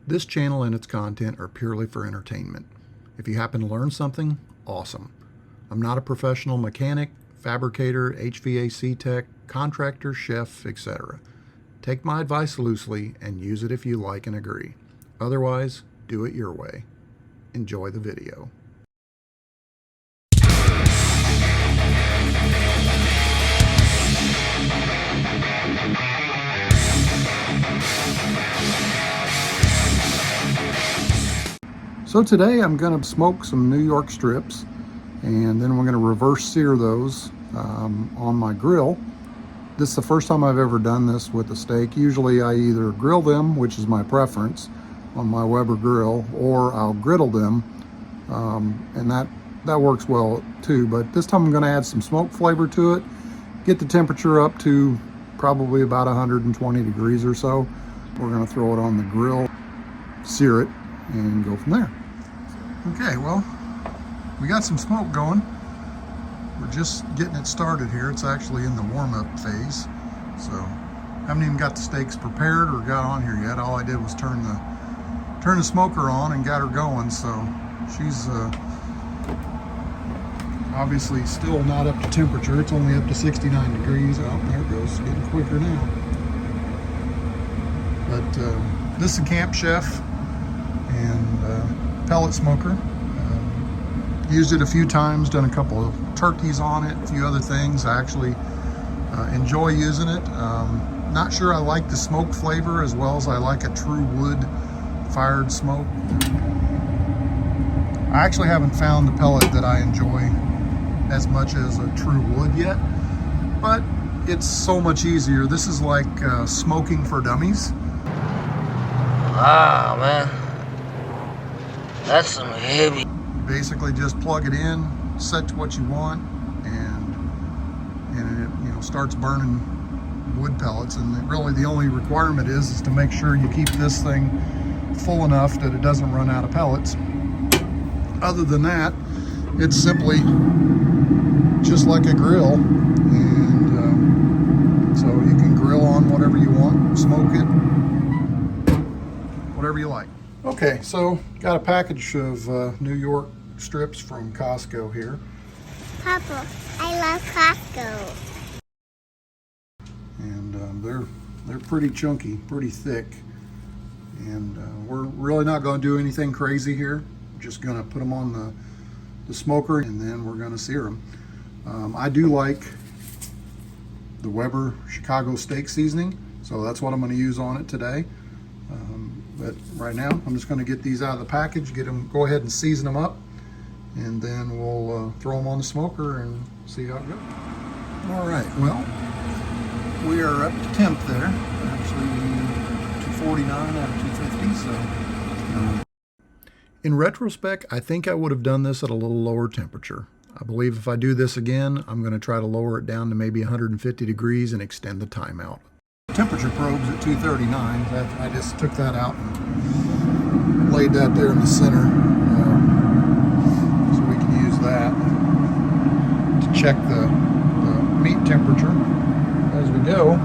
This channel and its content are purely for entertainment. If you happen to learn something, awesome. I'm not a professional mechanic, fabricator, HVAC tech, contractor, chef, etc. Take my advice loosely and use it if you like and agree. Otherwise, do it your way. Enjoy the video. So today I'm going to smoke some New York strips, and then we're going to reverse sear those on my grill. This is the first time I've ever done this with a steak. Usually I either grill them, which is my preference, on my Weber grill, or I'll griddle them, and that works well too. But this time I'm going to add some smoke flavor to it, get the temperature up to probably about 120 degrees or so. We're going to throw it on the grill, sear it, and go from there. Okay, well, we got some smoke going. We're just getting it started here. It's actually in the warm-up phase, so haven't even got the steaks prepared or got on here yet. All I did was turn the smoker on and got her going. So she's obviously still not up to temperature. It's only up to 69 degrees. Oh, there it goes, getting quicker now. But this is a Camp Chef and pellet smoker. Used it a few times, done a couple of turkeys on it, a few other things. I actually enjoy using it. Not sure I like the smoke flavor as well as I like a true wood fired smoke. I actually haven't found the pellet that I enjoy as much as a true wood yet, but it's so much easier. This is like smoking for dummies. Wow, man. That's some heavy. You basically just plug it in, set to what you want, and it starts burning wood pellets. And really the only requirement is to make sure you keep this thing full enough that it doesn't run out of pellets. Other than that, it's simply just like a grill, and so you can grill on whatever you want, smoke it, whatever you like. Okay, so got a package of New York strips from Costco here. Papa, I love Costco. And they're pretty chunky, pretty thick. And we're really not going to do anything crazy here. We're just going to put them on the smoker, and then we're going to sear them. I do like the Weber Chicago steak seasoning, so that's what I'm going to use on it today. But right now, I'm just going to get these out of the package, go ahead and season them up, and then we'll throw them on the smoker and see how it goes. All right, well, we are up to temp there. Actually, 249 out of 250, so. In retrospect, I think I would have done this at a little lower temperature. I believe if I do this again, I'm going to try to lower it down to maybe 150 degrees and extend the timeout. Temperature probe's at 239. I just took that out and laid that there in the center, so we can use that to check the meat temperature as we go.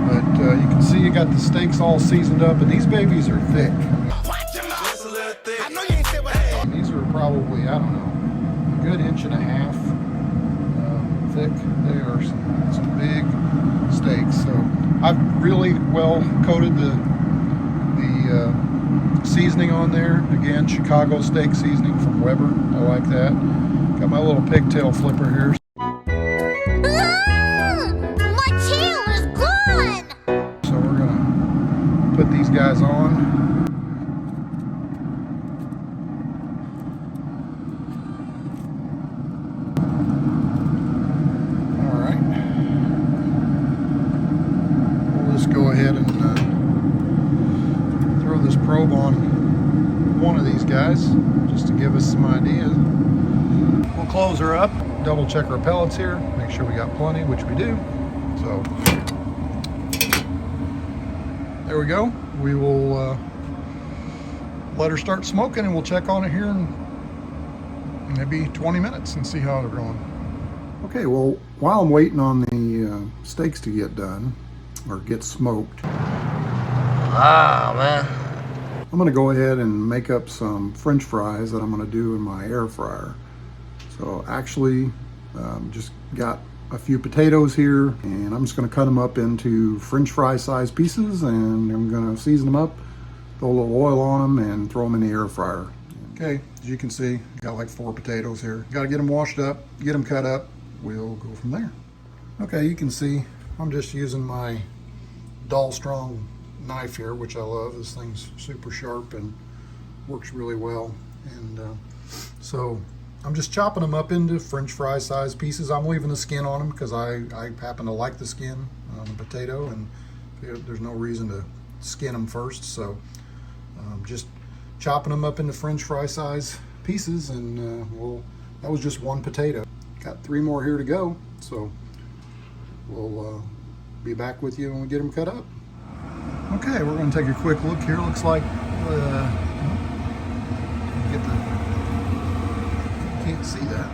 But you can see you got the steaks all seasoned up, and these babies are thick. These are probably, I don't know, a good inch and a half thick. They are some big steaks. So I've really well coated the seasoning on there. Again, Chicago steak seasoning from Weber. I like that. Got my little pigtail flipper here. My tail is gone! So we're gonna put these guys on. Go ahead and throw this probe on one of these guys just to give us some idea. We'll close her up, double check our pellets here, make sure we got plenty, which we do. So there we go. We will let her start smoking, and we'll check on it here in maybe 20 minutes and see how they're going. Okay, well, while I'm waiting on the steaks to get done, or get smoked. Wow, man. I'm gonna go ahead and make up some French fries that I'm gonna do in my air fryer. So actually, just got a few potatoes here, and I'm just gonna cut them up into French fry size pieces, and I'm gonna season them up, throw a little oil on them, and throw them in the air fryer. Okay, as you can see, got like 4 potatoes here. Got to get them washed up, get them cut up. We'll go from there. Okay, you can see I'm just using my dull strong knife here, which I love. This thing's super sharp and works really well. And so I'm just chopping them up into French fry size pieces. I'm leaving the skin on them because I happen to like the skin on the potato, and there's no reason to skin them first. So just chopping them up into French fry size pieces, and that was just 1 potato. Got 3 more here to go, so we'll be back with you when we get them cut up. Okay, we're going to take a quick look here. Looks like can't see that.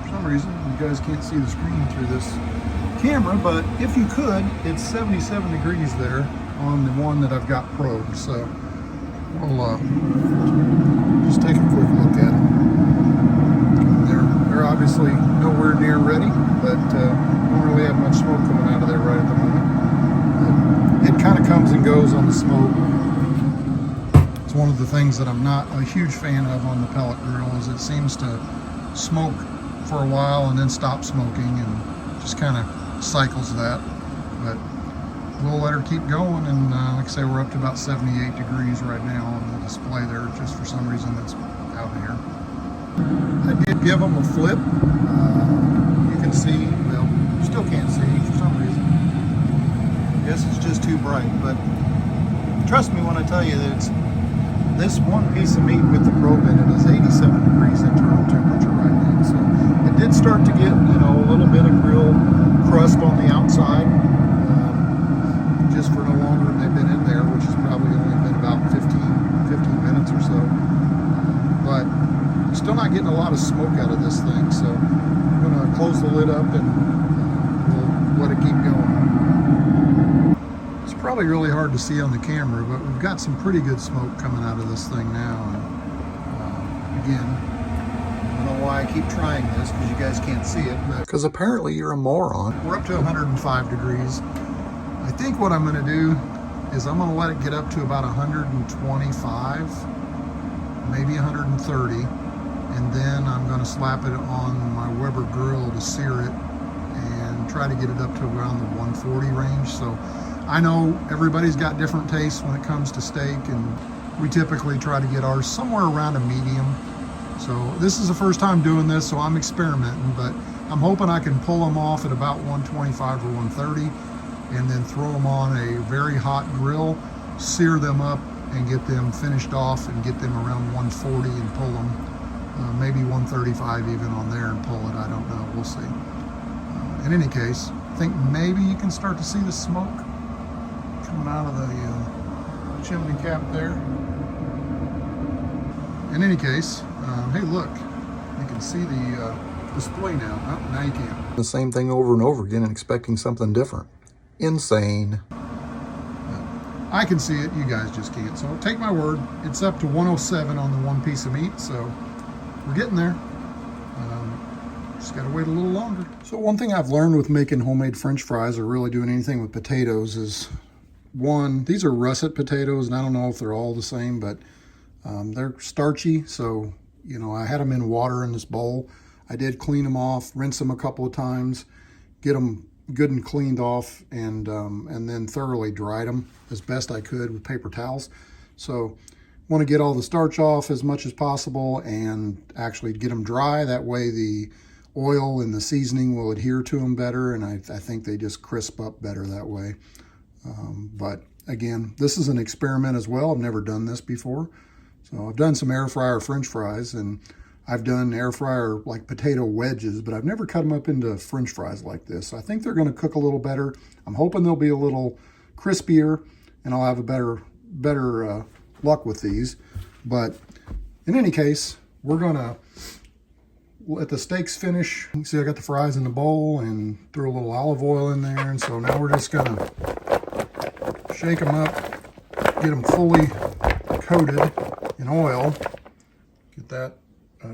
For some reason, you guys can't see the screen through this camera, but if you could, it's 77 degrees there on the one that I've got probed. So we'll just take a quick look at them. They're obviously nowhere near ready, but don't really have much smoke coming out of there right at the moment. It kind of comes and goes on the smoke. It's one of the things that I'm not a huge fan of on the pellet grill, is it seems to smoke for a while and then stop smoking, and just kind of cycles that. But we'll let her keep going, and like I say, we're up to about 78 degrees right now on the display there. Just for some reason that's out here. I did give them a flip. You can see, well, you still can't see for some reason. I guess it's just too bright, but trust me when I tell you that this one piece of meat with the probe in it is 87 degrees internal temperature right now. So it did start to get, a little bit of grill crust on the outside, just for no longer than they've been in there, which has probably only been about 15 minutes or so. But still not getting a lot of smoke out of this thing, so I'm going to close the lid up and we'll let it keep going. It's probably really hard to see on the camera, but we've got some pretty good smoke coming out of this thing now. And again, I don't know why I keep trying this, because you guys can't see it, but because apparently you're a moron. We're up to 105 degrees. I think what I'm going to do is I'm going to let it get up to about 125, maybe 130. And then I'm going to slap it on my Weber grill to sear it and try to get it up to around the 140 range. So I know everybody's got different tastes when it comes to steak, and we typically try to get ours somewhere around a medium. So this is the first time doing this, so I'm experimenting, but I'm hoping I can pull them off at about 125 or 130, and then throw them on a very hot grill, sear them up, and get them finished off and get them around 140 and pull them. Maybe 135 even on there and pull it. I don't know. We'll see. In any case, I think maybe you can start to see the smoke coming out of the chimney cap there. In any case, hey, look, you can see the display now. Oh, now you can't. The same thing over and over again and expecting something different. Insane. I can see it. You guys just can't. So take my word. It's up to 107 on the 1 piece of meat. So we're getting there. Just got to wait a little longer. So one thing I've learned with making homemade French fries, or really doing anything with potatoes, is one, these are russet potatoes, and I don't know if they're all the same, but they're starchy. So, I had them in water in this bowl. I did clean them off, rinse them a couple of times, get them good and cleaned off, and then thoroughly dried them as best I could with paper towels. So want to get all the starch off as much as possible and actually get them dry. That way the oil and the seasoning will adhere to them better, and I think they just crisp up better that way. But again, this is an experiment as well. I've never done this before. So I've done some air fryer French fries, and I've done air fryer like potato wedges, but I've never cut them up into French fries like this. So I think they're going to cook a little better. I'm hoping they'll be a little crispier, and I'll have a better luck with these. But in any case, we're going to let the steaks finish. You can see I got the fries in the bowl and threw a little olive oil in there. And so now we're just going to shake them up, get them fully coated in oil. Get that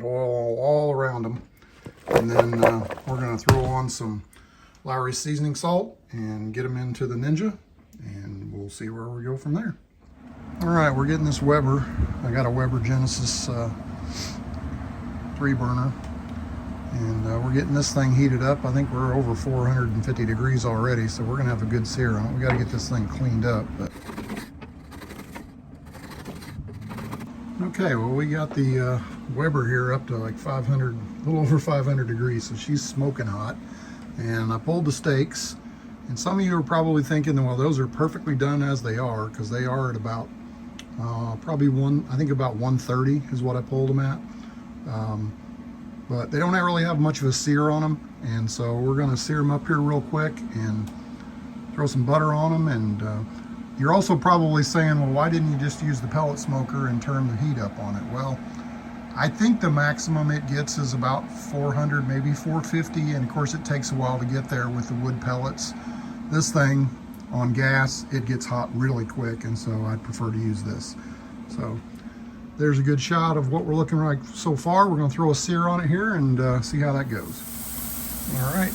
oil all around them. And then we're gonna throw on some Lowry seasoning salt and get them into the Ninja, and we'll see where we go from there. All right, we're getting this Weber. I got a Weber Genesis 3-burner, and we're getting this thing heated up. I think we're over 450 degrees already, so we're gonna have a good sear on it. We gotta get this thing cleaned up. But okay, well, we got the Weber here up to like 500, a little over 500 degrees, so she's smoking hot. And I pulled the steaks, and some of you are probably thinking, well, those are perfectly done as they are, because they are at about probably about 130 is what I pulled them at. But they don't really have much of a sear on them, and so we're going to sear them up here real quick and throw some butter on them. And you're also probably saying, well, why didn't you just use the pellet smoker and turn the heat up on it? Well, I think the maximum it gets is about 400, maybe 450, and of course it takes a while to get there with the wood pellets. This thing on gas, it gets hot really quick, and so I'd prefer to use this. So there's a good shot of what we're looking like so far. We're gonna throw a sear on it here and see how that goes. All right,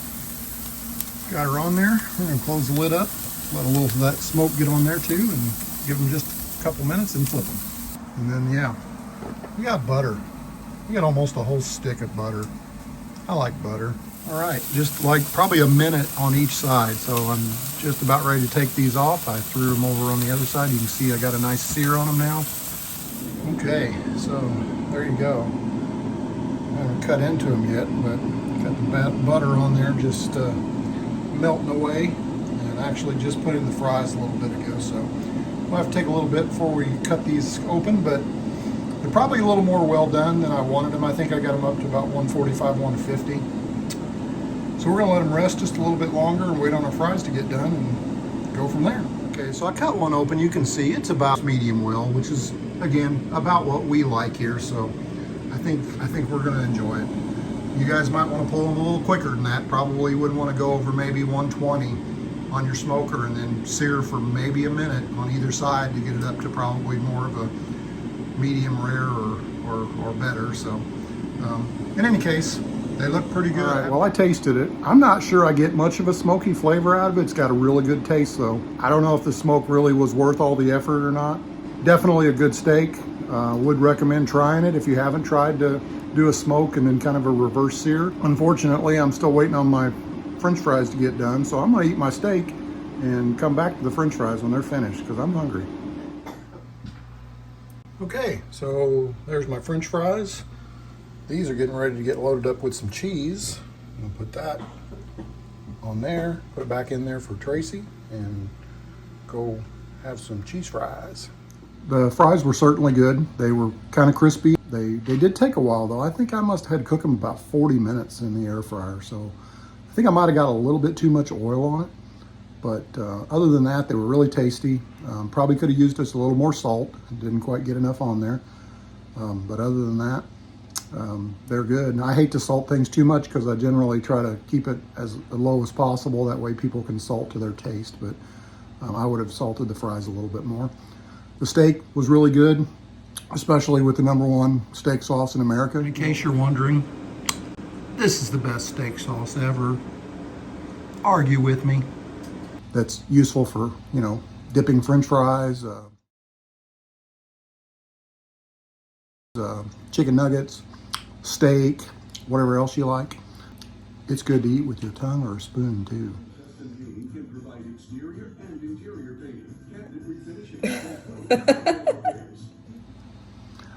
got her on there. We're gonna close the lid up, let a little of that smoke get on there too, and give them just a couple minutes and flip them. And then, yeah, we got butter. We got almost a whole stick of butter. I like butter. All right, just like probably a minute on each side. So I'm just about ready to take these off. I threw them over on the other side. You can see I got a nice sear on them now. Okay, so there you go. I haven't cut into them yet, but got the butter on there just melting away, and actually just put in the fries a little bit ago. So we'll have to take a little bit before we cut these open, but they're probably a little more well done than I wanted them. I think I got them up to about 145, 150. So we're gonna let them rest just a little bit longer and wait on our fries to get done and go from there. Okay, so I cut one open. You can see it's about medium well, which is, again, about what we like here. So I think we're gonna enjoy it. You guys might wanna pull them a little quicker than that. Probably wouldn't wanna go over maybe 120 on your smoker and then sear for maybe a minute on either side to get it up to probably more of a medium rare or better. So in any case, they look pretty good. All right, well, I tasted it. I'm not sure I get much of a smoky flavor out of it. It's got a really good taste though. I don't know if the smoke really was worth all the effort or not. Definitely a good steak. Would recommend trying it if you haven't tried to do a smoke and then kind of a reverse sear. Unfortunately, I'm still waiting on my French fries to get done, so I'm gonna eat my steak and come back to the French fries when they're finished because I'm hungry. Okay, so there's my French fries. These are getting ready to get loaded up with some cheese. I'll put that on there, put it back in there for Tracy, and go have some cheese fries. The fries were certainly good. They were kind of crispy. They did take a while though. I think I must have had to cook them about 40 minutes in the air fryer. So I think I might have got a little bit too much oil on it. But other than that, they were really tasty. Probably could have used just a little more salt. Didn't quite get enough on there. But other than that, they're good. And I hate to salt things too much because I generally try to keep it as low as possible. That way people can salt to their taste. But I would have salted the fries a little bit more. The steak was really good, especially with the #1 steak sauce in America. In case you're wondering, this is the best steak sauce ever. Argue with me. That's useful for, you know, dipping French fries, chicken nuggets, steak, whatever else you like. It's good to eat with your tongue or a spoon too.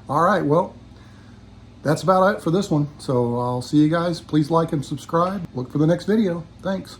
All right, well, that's about it for this one. So I'll see you guys. Please like and subscribe. Look for the next video. Thanks.